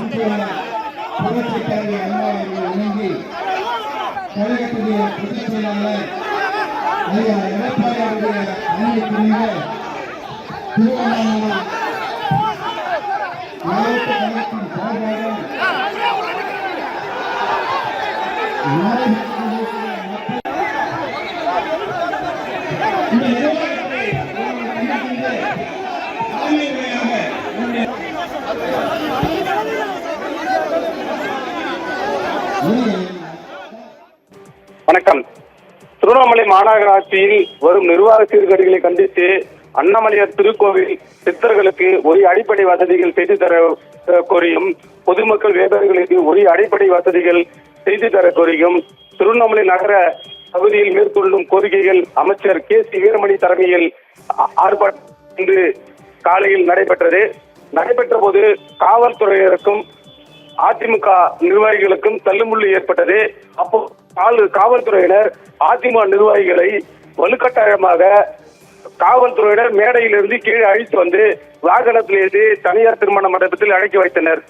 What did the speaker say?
புரட்சித் தலைவி அம்மா அவர்கள் இணங்கி கழகத்துடைய பொதுச் செயலாளர் ஐயா எடப்பாடி அவருடைய அணிக்குரிய திருவண்ணாமலை மாவட்ட கழகத்தின் வணக்கம். திருவண்ணாமலை மாநகராட்சியில் வரும் நிர்வாக சீர்கேடுகளை கண்டித்து அண்ணாமலையார் திருக்கோவில் சித்தர்களுக்கு உரிய அடிப்படை வசதிகள் செய்து தர கோரியும் பொதுமக்கள் வியாபாரிகளுக்கு உரிய அடிப்படை வசதிகள் செய்து தர கோரியும் திருவண்ணாமலை நகர பகுதியில் மேற்கொள்ளும் கோரிக்கைகள் அமைச்சர் கே.சி. வீரமணி தலைமையில் ஆர்ப்பாட்டம் இன்று காலையில் நடைபெற்ற போது காவல்துறையினருக்கும் அதிமுக நிர்வாகிகளுக்கும் தள்ளுமுள்ளு ஏற்பட்டது. அப்போ காவல்துறையினர் அதிமுக நிர்வாகிகளை வலுக்கட்டாயமாக காவல்துறையினர் மேடையிலிருந்து கீழே அழைத்து வந்து வாகனத்திலிருந்து தனியார் திருமண மண்டபத்தில் அழைக்க வைத்தனர்.